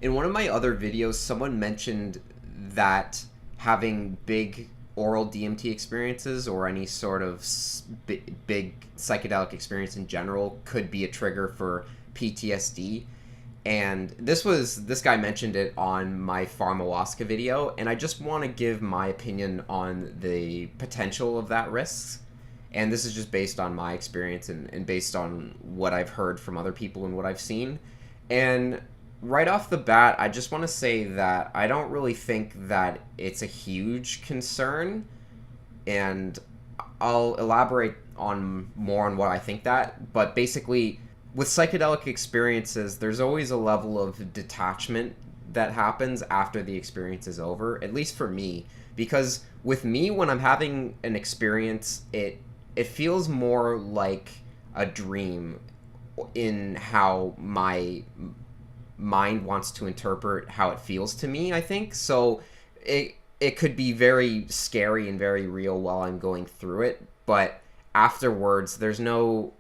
In one of my other videos, someone mentioned that having big oral DMT experiences or any sort of big psychedelic experience in general could be a trigger for PTSD. And this guy mentioned it on my pharmawaska video, and I just want to give my opinion on the potential of that risk. And this is just based on my experience and based on what I've heard from other people and what I've seen. And right off the bat, I just want to say that I don't really think that it's a huge concern, and I'll elaborate on more on what I think that. But basically, with psychedelic experiences, there's always a level of detachment that happens after the experience is over, at least for me. Because with me, when I'm having an experience, it feels more like a dream in how my mind wants to interpret how it feels to me, I think. So it could be very scary and very real while I'm going through it, but afterwards there's no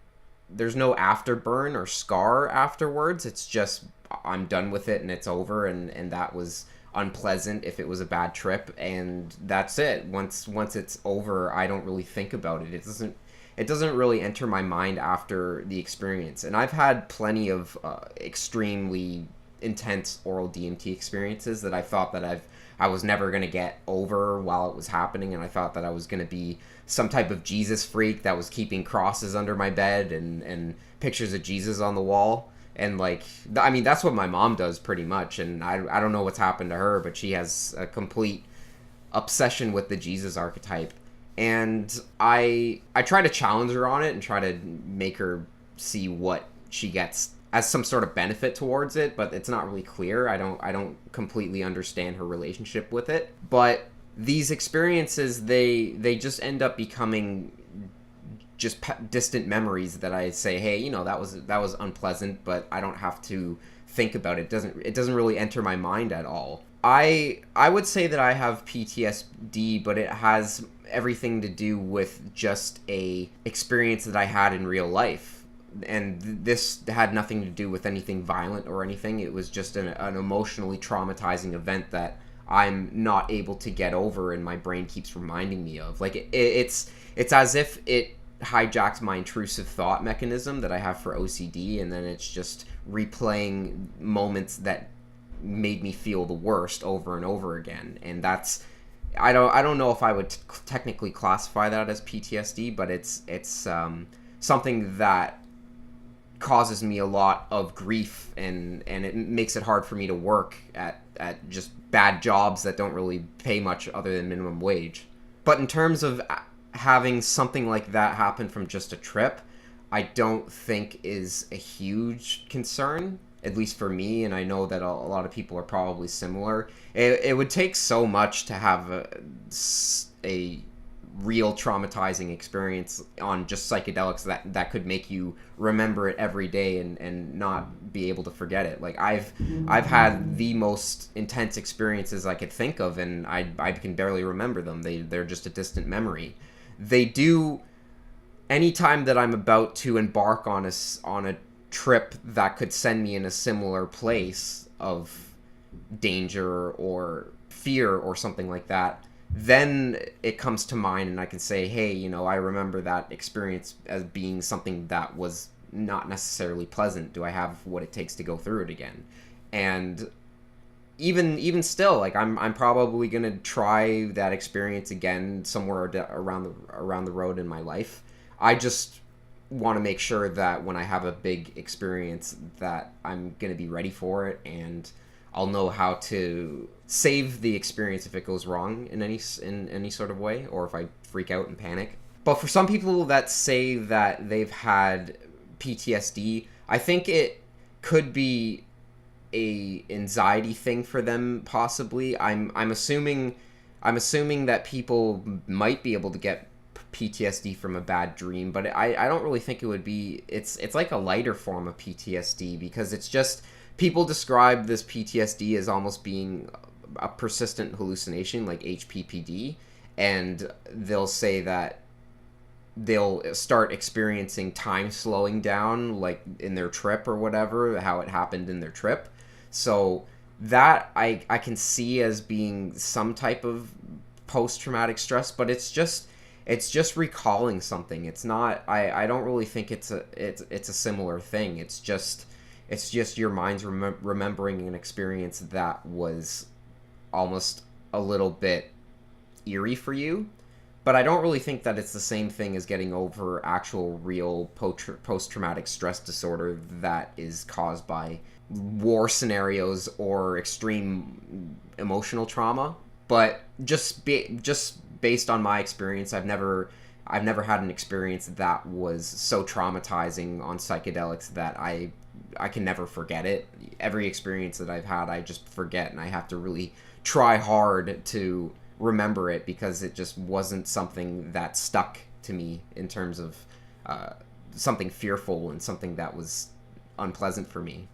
afterburn or scar afterwards. It's just I'm done with it and it's over, and that was unpleasant if it was a bad trip, and that's it. Once it's over, I don't really think about it. It doesn't really enter my mind after the experience. And I've had plenty of extremely intense oral DMT experiences that I thought that I was never going to get over while it was happening, and I thought that I was going to be some type of Jesus freak that was keeping crosses under my bed and pictures of Jesus on the wall. And like, I mean, that's what my mom does pretty much, and I don't know what's happened to her, but she has a complete obsession with the Jesus archetype. And I try to challenge her on it and try to make her see what she gets as some sort of benefit towards it, but it's not really clear. I don't completely understand her relationship with it. But these experiences, they just end up becoming just distant memories that I say, hey, that was unpleasant, but I don't have to think about it. It doesn't really enter my mind at all. I would say that I have PTSD, but it has everything to do with just a experience that I had in real life. And this had nothing to do with anything violent or anything. It was just an emotionally traumatizing event that I'm not able to get over, and my brain keeps reminding me of. Like it's as if it hijacked my intrusive thought mechanism that I have for OCD, and then it's just replaying moments that made me feel the worst over and over again. And that's I don't know if I would technically classify that as PTSD, but it's something that causes me a lot of grief, and it makes it hard for me to work at just bad jobs that don't really pay much other than minimum wage. But in terms of having something like that happen from just a trip, I don't think is a huge concern, at least for me, and I know that a lot of people are probably similar. It would take so much to have a real traumatizing experience on just psychedelics that could make you remember it every day and not be able to forget it. Like I've had the most intense experiences I could think of, and I can barely remember them. They're just a distant memory. They do, anytime that I'm about to embark on a trip that could send me in a similar place of danger or fear or something like that, then it comes to mind and I can say, hey, I remember that experience as being something that was not necessarily pleasant. Do I have what it takes to go through it again? And even still, like I'm probably gonna try that experience again somewhere around the road in my life. I just want to make sure that when I have a big experience that I'm gonna be ready for it, and I'll know how to save the experience if it goes wrong in any sort of way, or if I freak out and panic. But for some people that say that they've had PTSD, I think it could be a anxiety thing for them, possibly. I'm assuming that people might be able to get PTSD from a bad dream, but I don't really think it would be. It's like a lighter form of PTSD, because it's just, people describe this PTSD as almost being a persistent hallucination, like HPPD, and they'll say that they'll start experiencing time slowing down, like in their trip or whatever, how it happened in their trip. So that I can see as being some type of post-traumatic stress, but it's just recalling something. It's not, I don't really think it's a similar thing. It's just your mind's remembering an experience that was almost a little bit eerie for you. But I don't really think that it's the same thing as getting over actual real post-traumatic stress disorder that is caused by war scenarios or extreme emotional trauma. But just based on my experience, I've never had an experience that was so traumatizing on psychedelics that I can never forget it. Every experience that I've had, I just forget, and I have to really try hard to remember it because it just wasn't something that stuck to me in terms of something fearful and something that was unpleasant for me.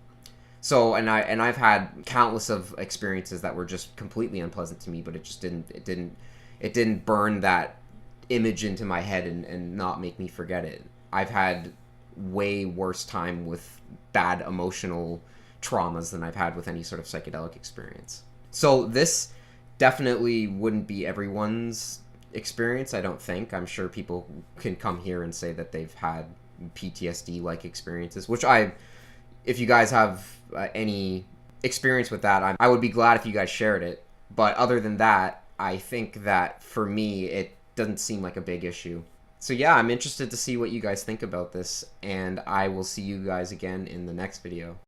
So, I've had countless of experiences that were just completely unpleasant to me, but it didn't burn that image into my head and not make me forget it. I've had way worse time with bad emotional traumas than I've had with any sort of psychedelic experience. So this definitely wouldn't be everyone's experience, I don't think. I'm sure people can come here and say that they've had PTSD like experiences, which if you guys have any experience with that, I would be glad if you guys shared it. But other than that, I think that for me, it doesn't seem like a big issue. So yeah, I'm interested to see what you guys think about this, and I will see you guys again in the next video.